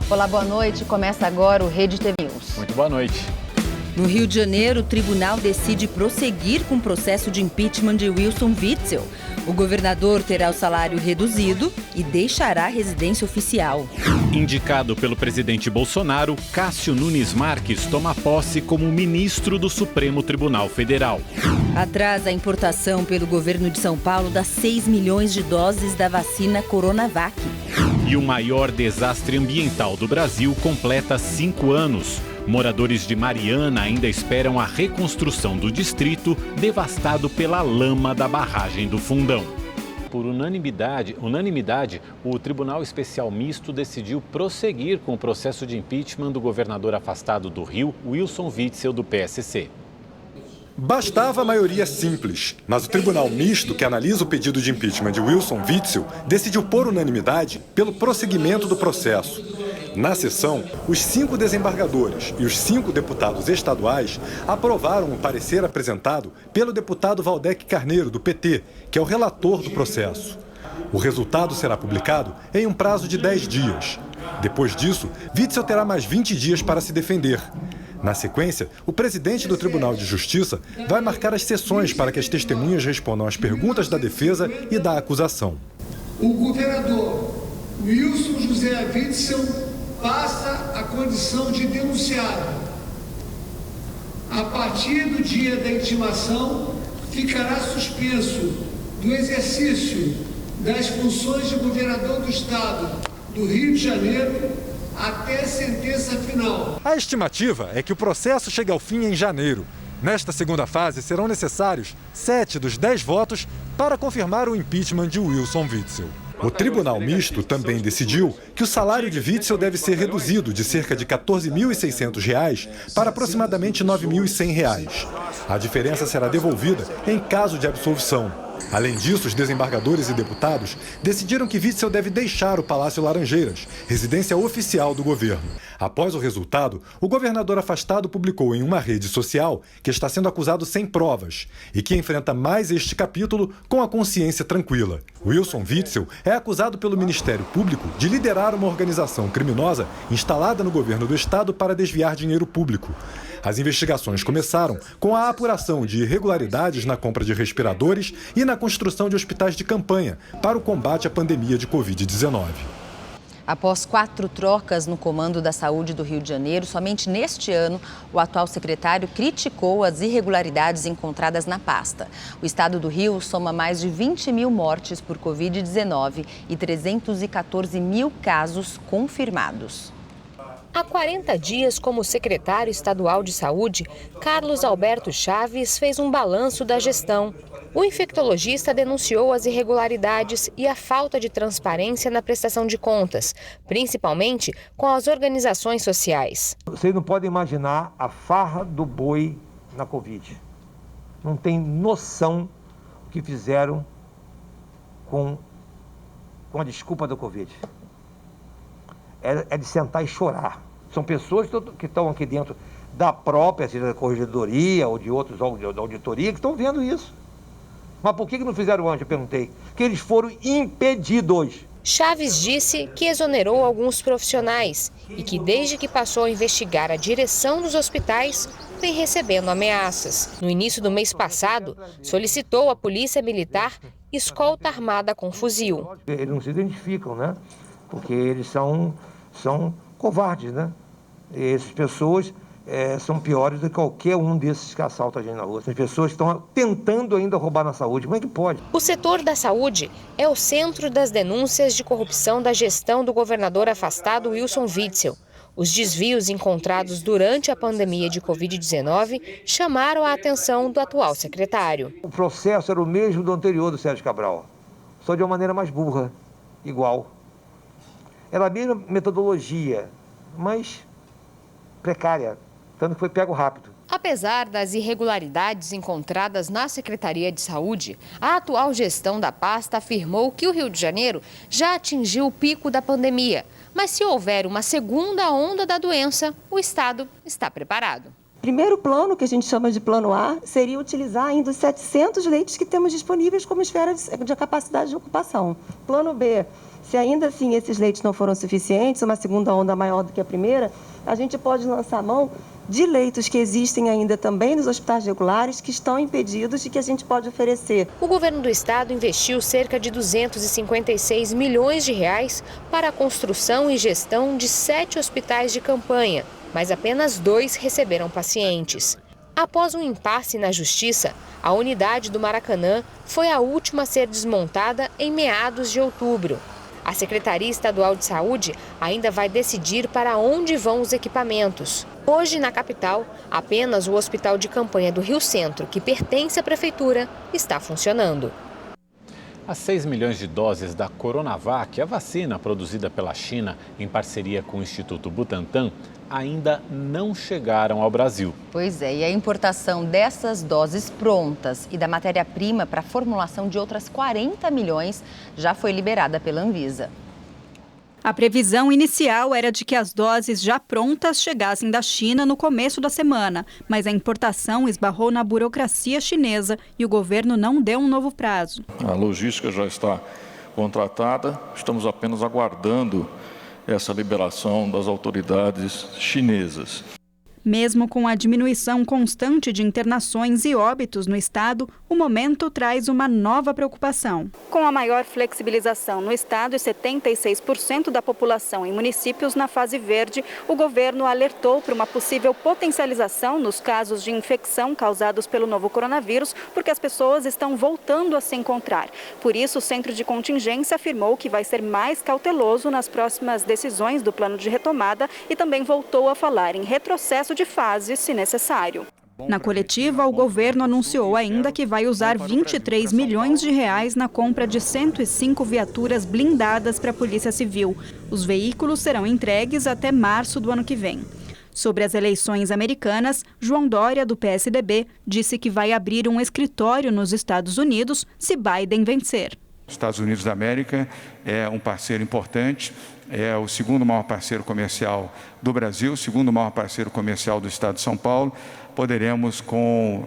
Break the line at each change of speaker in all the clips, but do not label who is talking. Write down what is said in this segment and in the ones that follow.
Olá, boa noite. Começa agora o Rede TV News.
Muito boa noite.
No Rio de Janeiro, o tribunal decide prosseguir com o processo de impeachment de Wilson Witzel. O governador terá o salário reduzido e deixará a residência oficial.
Indicado pelo presidente Bolsonaro, Cássio Nunes Marques toma posse como ministro do Supremo Tribunal Federal.
Atrasa a importação pelo governo de São Paulo das 6 milhões de doses da vacina Coronavac.
E o maior desastre ambiental do Brasil completa 5 anos. Moradores de Mariana ainda esperam a reconstrução do distrito devastado pela lama da barragem do Fundão. Por unanimidade, o Tribunal Especial Misto decidiu prosseguir com o processo de impeachment do governador afastado do Rio, Wilson Witzel, do PSC.
Bastava a maioria simples, mas o Tribunal Misto, que analisa o pedido de impeachment de Wilson Witzel, decidiu por unanimidade pelo prosseguimento do processo. Na sessão, os 5 desembargadores e os 5 deputados estaduais aprovaram o parecer apresentado pelo deputado Valdec Carneiro, do PT, que é o relator do processo. O resultado será publicado em um prazo de 10 dias. Depois disso, Witzel terá mais 20 dias para se defender. Na sequência, o presidente do Tribunal de Justiça vai marcar as sessões para que as testemunhas respondam às perguntas da defesa e da acusação.
O governador Wilson José Witzel passa a condição de denunciado. A partir do dia da intimação, ficará suspenso do exercício das funções de governador do Estado do Rio de Janeiro até sentença final.
A estimativa é que o processo chegue ao fim em janeiro. Nesta segunda fase, serão necessários 7 dos 10 votos para confirmar o impeachment de Wilson Witzel. O Tribunal Misto também decidiu que o salário de Witzel deve ser reduzido de cerca de R$ 14.600 para aproximadamente R$ 9.100. A diferença será devolvida em caso de absolvição. Além disso, os desembargadores e deputados decidiram que Witzel deve deixar o Palácio Laranjeiras, residência oficial do governo. Após o resultado, o governador afastado publicou em uma rede social que está sendo acusado sem provas e que enfrenta mais este capítulo com a consciência tranquila. Wilson Witzel é acusado pelo Ministério Público de liderar uma organização criminosa instalada no governo do estado para desviar dinheiro público. As investigações começaram com a apuração de irregularidades na compra de respiradores e na construção de hospitais de campanha para o combate à pandemia de Covid-19.
Após 4 trocas no comando da saúde do Rio de Janeiro, somente neste ano, o atual secretário criticou as irregularidades encontradas na pasta. O estado do Rio soma mais de 20 mil mortes por Covid-19 e 314 mil casos confirmados.
Há 40 dias, como secretário estadual de saúde, Carlos Alberto Chaves fez um balanço da gestão. O infectologista denunciou as irregularidades e a falta de transparência na prestação de contas, principalmente com as organizações sociais.
Vocês não podem imaginar a farra do boi na Covid. Não tem noção do que fizeram com a desculpa da Covid. É de sentar e chorar. São pessoas que estão aqui dentro da própria, seja da corregedoria ou de outros órgãos da auditoria, que estão vendo isso. Mas por que não fizeram antes? Eu perguntei. Que eles foram impedidos.
Chaves disse que exonerou alguns profissionais e que desde que passou a investigar a direção dos hospitais, vem recebendo ameaças. No início do mês passado, solicitou à Polícia Militar escolta armada com fuzil.
Eles não se identificam, né? Porque eles são covardes, né? E essas pessoas são piores do que qualquer um desses que assaltam a gente na rua. As pessoas estão tentando ainda roubar na saúde. Como é que pode?
O setor da saúde é o centro das denúncias de corrupção da gestão do governador afastado Wilson Witzel. Os desvios encontrados durante a pandemia de Covid-19 chamaram a atenção do atual secretário.
O processo era o mesmo do anterior do Sérgio Cabral, só de uma maneira mais burra, igual. Era a mesma metodologia, mas precária, tanto que foi pego rápido.
Apesar das irregularidades encontradas na Secretaria de Saúde, a atual gestão da pasta afirmou que o Rio de Janeiro já atingiu o pico da pandemia. Mas se houver uma segunda onda da doença, o estado está preparado.
Primeiro plano, que a gente chama de plano A, seria utilizar ainda os 700 leitos que temos disponíveis como esfera de capacidade de ocupação. Plano B Se ainda assim esses leitos não foram suficientes, uma segunda onda maior do que a primeira, a gente pode lançar mão de leitos que existem ainda também nos hospitais regulares, que estão impedidos e que a gente pode oferecer.
O governo do estado investiu cerca de 256 milhões de reais para a construção e gestão de 7 hospitais de campanha, mas apenas 2 receberam pacientes. Após um impasse na justiça, a unidade do Maracanã foi a última a ser desmontada em meados de outubro. A Secretaria Estadual de Saúde ainda vai decidir para onde vão os equipamentos. Hoje, na capital, apenas o Hospital de Campanha do Rio Centro, que pertence à Prefeitura, está funcionando.
As 6 milhões de doses da Coronavac, a vacina produzida pela China em parceria com o Instituto Butantan, ainda não chegaram ao Brasil.
Pois é, e a importação dessas doses prontas e da matéria-prima para a formulação de outras 40 milhões já foi liberada pela Anvisa.
A previsão inicial era de que as doses já prontas chegassem da China no começo da semana, mas a importação esbarrou na burocracia chinesa e o governo não deu um novo prazo.
A logística já está contratada, estamos apenas aguardando essa liberação das autoridades chinesas.
Mesmo com a diminuição constante de internações e óbitos no estado, o momento traz uma nova preocupação. Com a maior flexibilização no estado e 76% da população em municípios na fase verde, o governo alertou para uma possível potencialização nos casos de infecção causados pelo novo coronavírus, porque as pessoas estão voltando a se encontrar. Por isso, o Centro de Contingência afirmou que vai ser mais cauteloso nas próximas decisões do plano de retomada e também voltou a falar em retrocesso de fase, se necessário. Na coletiva, o governo anunciou ainda que vai usar 23 milhões de reais na compra de 105 viaturas blindadas para a Polícia Civil. Os veículos serão entregues até março do ano que vem. Sobre as eleições americanas, João Dória, do PSDB, disse que vai abrir um escritório nos Estados Unidos se Biden vencer.
Estados Unidos da América é um parceiro importante, é o segundo maior parceiro comercial do Brasil, o segundo maior parceiro comercial do estado de São Paulo. Poderemos, com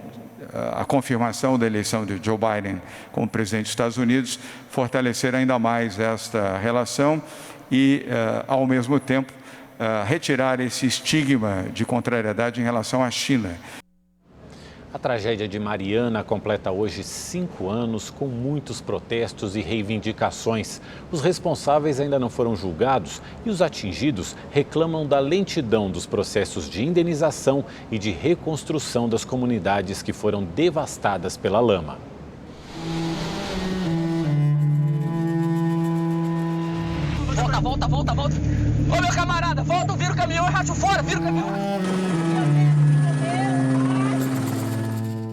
a confirmação da eleição de Joe Biden como presidente dos Estados Unidos, fortalecer ainda mais esta relação e, ao mesmo tempo, retirar esse estigma de contrariedade em relação à China.
A tragédia de Mariana completa hoje 5 anos com muitos protestos e reivindicações. Os responsáveis ainda não foram julgados e os atingidos reclamam da lentidão dos processos de indenização e de reconstrução das comunidades que foram devastadas pela lama.
Volta. Ô, meu camarada, volta, vira o caminhão e racha fora, vira o caminhão.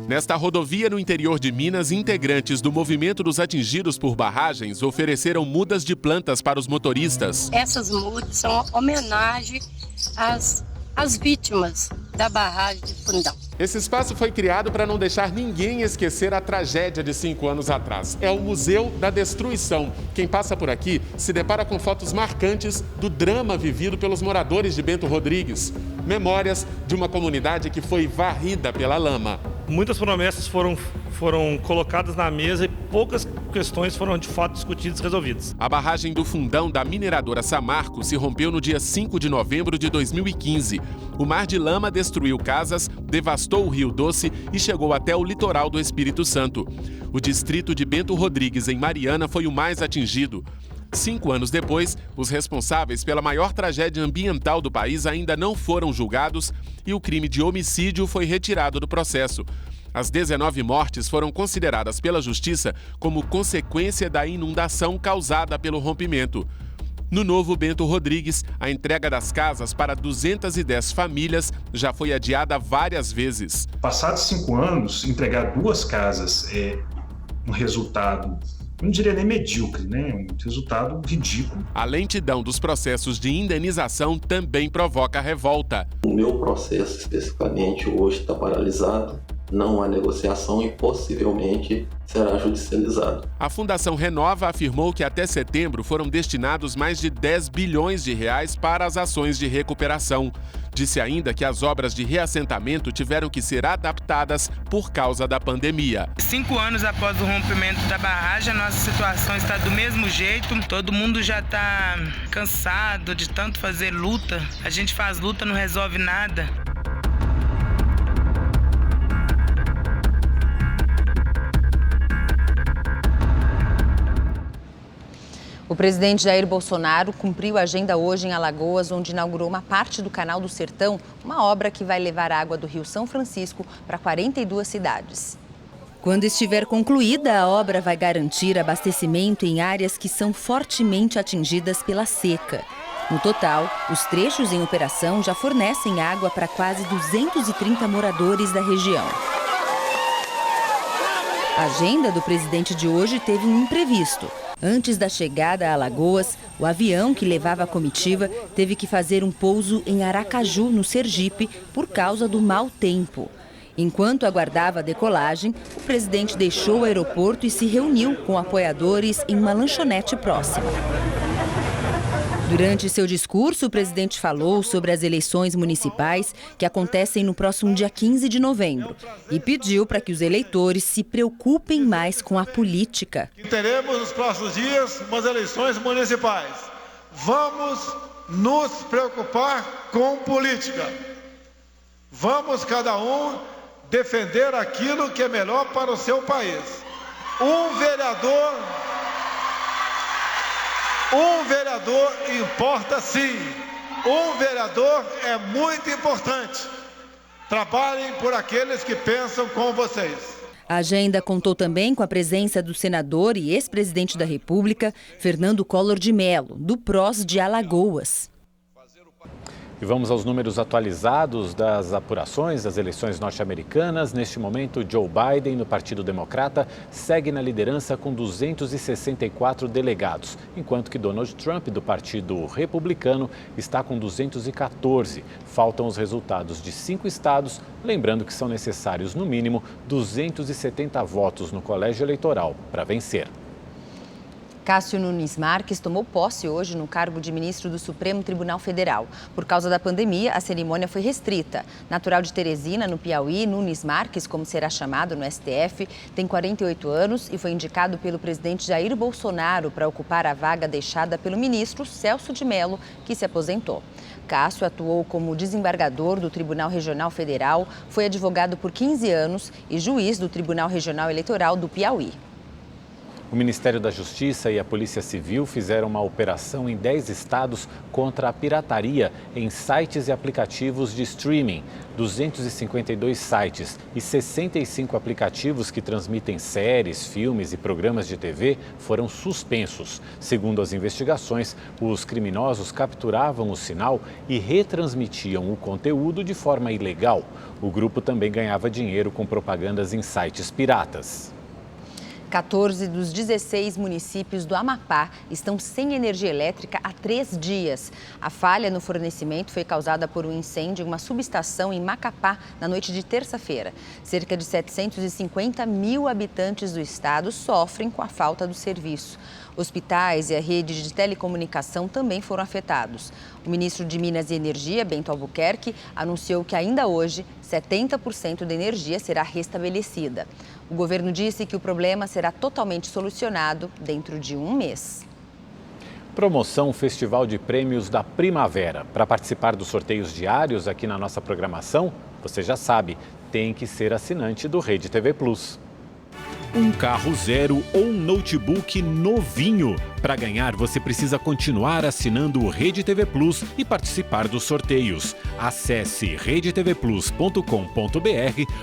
Nesta rodovia no interior de Minas, integrantes do movimento dos atingidos por barragens ofereceram mudas de plantas para os motoristas.
Essas mudas são homenagem às vítimas da barragem de Fundão.
Esse espaço foi criado para não deixar ninguém esquecer a tragédia de 5 anos atrás. É o Museu da Destruição. Quem passa por aqui se depara com fotos marcantes do drama vivido pelos moradores de Bento Rodrigues. Memórias de uma comunidade que foi varrida pela lama.
Muitas promessas foram colocadas na mesa e poucas questões foram de fato discutidas e resolvidas.
A barragem do Fundão da mineradora Samarco se rompeu no dia 5 de novembro de 2015. O mar de lama destruiu casas, devastou o Rio Doce e chegou até o litoral do Espírito Santo. O distrito de Bento Rodrigues, em Mariana, foi o mais atingido. 5 anos depois, os responsáveis pela maior tragédia ambiental do país ainda não foram julgados e o crime de homicídio foi retirado do processo. As 19 mortes foram consideradas pela Justiça como consequência da inundação causada pelo rompimento. No novo Bento Rodrigues, a entrega das casas para 210 famílias já foi adiada várias vezes.
Passados 5 anos, entregar 2 casas é um resultado, não diria nem medíocre, né? Um resultado ridículo.
A lentidão dos processos de indenização também provoca revolta.
O meu processo, especificamente, hoje está paralisado. Não há negociação e possivelmente será judicializado.
A Fundação Renova afirmou que até setembro foram destinados mais de 10 bilhões de reais para as ações de recuperação. Disse ainda que as obras de reassentamento tiveram que ser adaptadas por causa da pandemia.
5 anos após o rompimento da barragem, a nossa situação está do mesmo jeito. Todo mundo já está cansado de tanto fazer luta. A gente faz luta, não resolve nada.
O presidente Jair Bolsonaro cumpriu a agenda hoje em Alagoas, onde inaugurou uma parte do Canal do Sertão, uma obra que vai levar água do Rio São Francisco para 42 cidades.
Quando estiver concluída, a obra vai garantir abastecimento em áreas que são fortemente atingidas pela seca. No total, os trechos em operação já fornecem água para quase 230 moradores da região. A agenda do presidente de hoje teve um imprevisto. Antes da chegada a Alagoas, o avião que levava a comitiva teve que fazer um pouso em Aracaju, no Sergipe, por causa do mau tempo. Enquanto aguardava a decolagem, o presidente deixou o aeroporto e se reuniu com apoiadores em uma lanchonete próxima. Durante seu discurso, o presidente falou sobre as eleições municipais que acontecem no próximo dia 15 de novembro e pediu para que os eleitores se preocupem mais com a política.
Teremos nos próximos dias umas eleições municipais. Vamos nos preocupar com política. Vamos cada um defender aquilo que é melhor para o seu país. Um vereador importa sim. Um vereador é muito importante. Trabalhem por aqueles que pensam como vocês.
A agenda contou também com a presença do senador e ex-presidente da República, Fernando Collor de Mello, do PROS de Alagoas.
E vamos aos números atualizados das apurações das eleições norte-americanas. Neste momento, Joe Biden, no Partido Democrata, segue na liderança com 264 delegados, enquanto que Donald Trump, do Partido Republicano, está com 214. Faltam os resultados de 5 estados, lembrando que são necessários, no mínimo, 270 votos no colégio eleitoral para vencer.
Cássio Nunes Marques tomou posse hoje no cargo de ministro do Supremo Tribunal Federal. Por causa da pandemia, a cerimônia foi restrita. Natural de Teresina, no Piauí, Nunes Marques, como será chamado no STF, tem 48 anos e foi indicado pelo presidente Jair Bolsonaro para ocupar a vaga deixada pelo ministro Celso de Mello, que se aposentou. Cássio atuou como desembargador do Tribunal Regional Federal, foi advogado por 15 anos e juiz do Tribunal Regional Eleitoral do Piauí.
O Ministério da Justiça e a Polícia Civil fizeram uma operação em 10 estados contra a pirataria em sites e aplicativos de streaming. 252 sites e 65 aplicativos que transmitem séries, filmes e programas de TV foram suspensos. Segundo as investigações, os criminosos capturavam o sinal e retransmitiam o conteúdo de forma ilegal. O grupo também ganhava dinheiro com propagandas em sites piratas.
14 dos 16 municípios do Amapá estão sem energia elétrica há 3 dias. A falha no fornecimento foi causada por um incêndio em uma subestação em Macapá na noite de terça-feira. Cerca de 750 mil habitantes do estado sofrem com a falta do serviço. Hospitais e a rede de telecomunicação também foram afetados. O ministro de Minas e Energia, Bento Albuquerque, anunciou que ainda hoje 70% da energia será restabelecida. O governo disse que o problema será totalmente solucionado dentro de um mês.
Promoção Festival de Prêmios da Primavera. Para participar dos sorteios diários aqui na nossa programação, você já sabe, tem que ser assinante do Rede TV Plus. Um carro zero ou um notebook novinho. Para ganhar, você precisa continuar assinando o Rede TV Plus e participar dos sorteios. Acesse redetvplus.com.br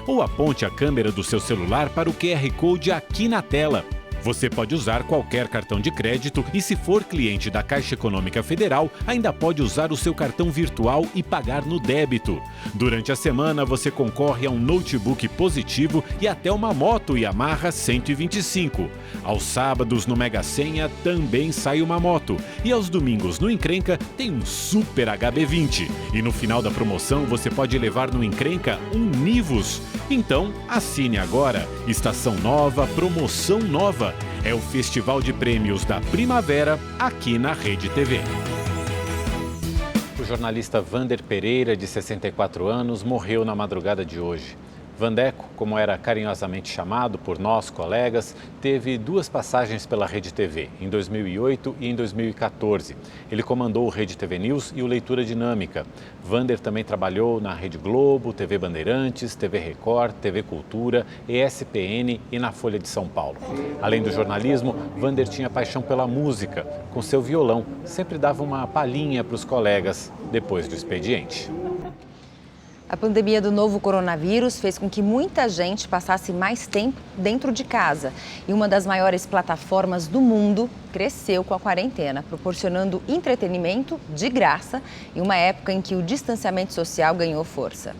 ou aponte a câmera do seu celular para o QR Code aqui na tela. Você pode usar qualquer cartão de crédito e, se for cliente da Caixa Econômica Federal, ainda pode usar o seu cartão virtual e pagar no débito. Durante a semana, você concorre a um notebook positivo e até uma moto Yamaha 125. Aos sábados, no Mega Sena, também sai uma moto. E aos domingos, no Encrenca, tem um Super HB20. E no final da promoção, você pode levar no Encrenca um Nivus. Então, assine agora. Estação nova, promoção nova. É o Festival de Prêmios da Primavera aqui na Rede TV. O jornalista Vander Pereira, de 64 anos, morreu na madrugada de hoje. Vandeco, como era carinhosamente chamado por nós, colegas, teve 2 passagens pela Rede TV, em 2008 e em 2014. Ele comandou o Rede TV News e o Leitura Dinâmica. Vander também trabalhou na Rede Globo, TV Bandeirantes, TV Record, TV Cultura, ESPN e na Folha de São Paulo. Além do jornalismo, Vander tinha paixão pela música. Com seu violão, sempre dava uma palhinha para os colegas depois do expediente.
A pandemia do novo coronavírus fez com que muita gente passasse mais tempo dentro de casa. E uma das maiores plataformas do mundo cresceu com a quarentena, proporcionando entretenimento de graça em uma época em que o distanciamento social ganhou força.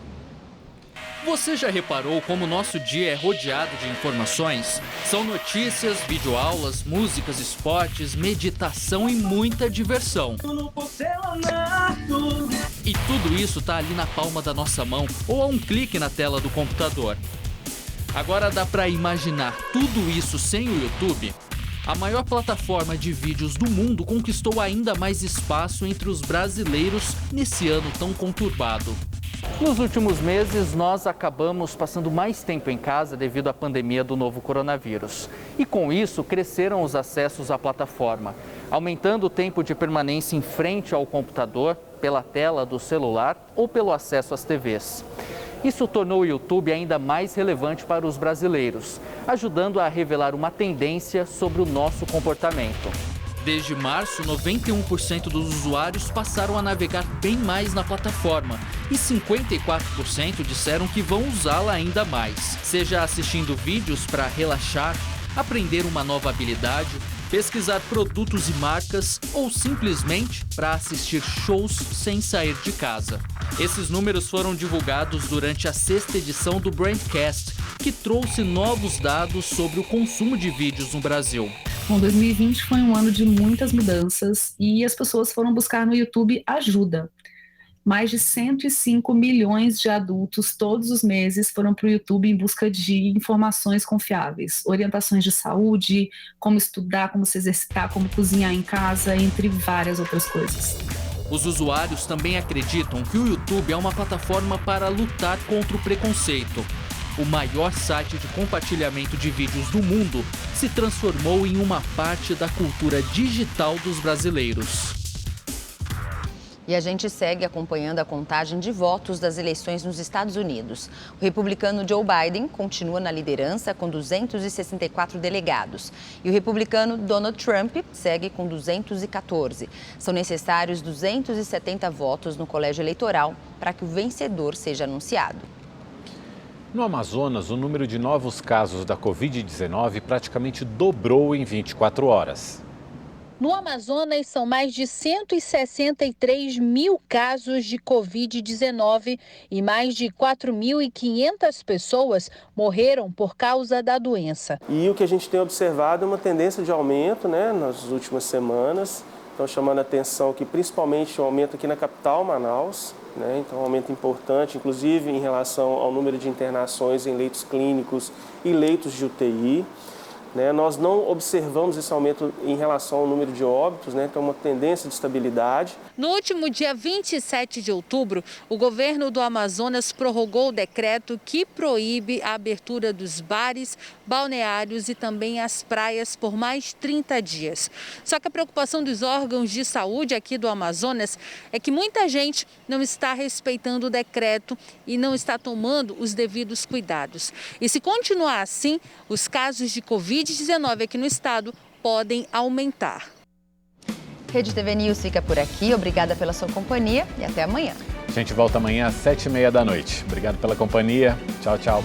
Você já reparou como nosso dia é rodeado de informações? São notícias, videoaulas, músicas, esportes, meditação e muita diversão. E tudo isso tá ali na palma da nossa mão ou a um clique na tela do computador. Agora dá pra imaginar tudo isso sem o YouTube? A maior plataforma de vídeos do mundo conquistou ainda mais espaço entre os brasileiros nesse ano tão conturbado. Nos últimos meses, nós acabamos passando mais tempo em casa devido à pandemia do novo coronavírus. E com isso, cresceram os acessos à plataforma, aumentando o tempo de permanência em frente ao computador, pela tela do celular ou pelo acesso às TVs. Isso tornou o YouTube ainda mais relevante para os brasileiros, ajudando a revelar uma tendência sobre o nosso comportamento. Desde março, 91% dos usuários passaram a navegar bem mais na plataforma e 54% disseram que vão usá-la ainda mais, seja assistindo vídeos para relaxar, aprender uma nova habilidade, pesquisar produtos e marcas ou simplesmente para assistir shows sem sair de casa. Esses números foram divulgados durante a 6ª edição do Brandcast, que trouxe novos dados sobre o consumo de vídeos no Brasil.
Bom, 2020 foi um ano de muitas mudanças e as pessoas foram buscar no YouTube ajuda. Mais de 105 milhões de adultos todos os meses foram para o YouTube em busca de informações confiáveis, orientações de saúde, como estudar, como se exercitar, como cozinhar em casa, entre várias outras coisas.
Os usuários também acreditam que o YouTube é uma plataforma para lutar contra o preconceito. O maior site de compartilhamento de vídeos do mundo se transformou em uma parte da cultura digital dos brasileiros.
E a gente segue acompanhando a contagem de votos das eleições nos Estados Unidos. O republicano Joe Biden continua na liderança com 264 delegados. E o republicano Donald Trump segue com 214. São necessários 270 votos no colégio eleitoral para que o vencedor seja anunciado.
No Amazonas, o número de novos casos da Covid-19 praticamente dobrou em 24 horas.
No Amazonas, são mais de 163 mil casos de Covid-19 e mais de 4.500 pessoas morreram por causa da doença.
E o que a gente tem observado é uma tendência de aumento, nas últimas semanas. Estão chamando a atenção que principalmente o aumento aqui na capital, Manaus. Então, um aumento importante, inclusive em relação ao número de internações em leitos clínicos e leitos de UTI. Nós não observamos esse aumento em relação ao número de óbitos, então uma tendência de estabilidade.
No último dia 27 de outubro, o governo do Amazonas prorrogou o decreto que proíbe a abertura dos bares, balneários e também as praias por mais 30 dias. Só que a preocupação dos órgãos de saúde aqui do Amazonas é que muita gente não está respeitando o decreto e não está tomando os devidos cuidados. E se continuar assim, os casos de Covid-19 aqui no estado podem aumentar.
Rede TV News fica por aqui. Obrigada pela sua companhia e até amanhã.
A gente volta amanhã às 7h30 da noite. Obrigado pela companhia. Tchau, tchau.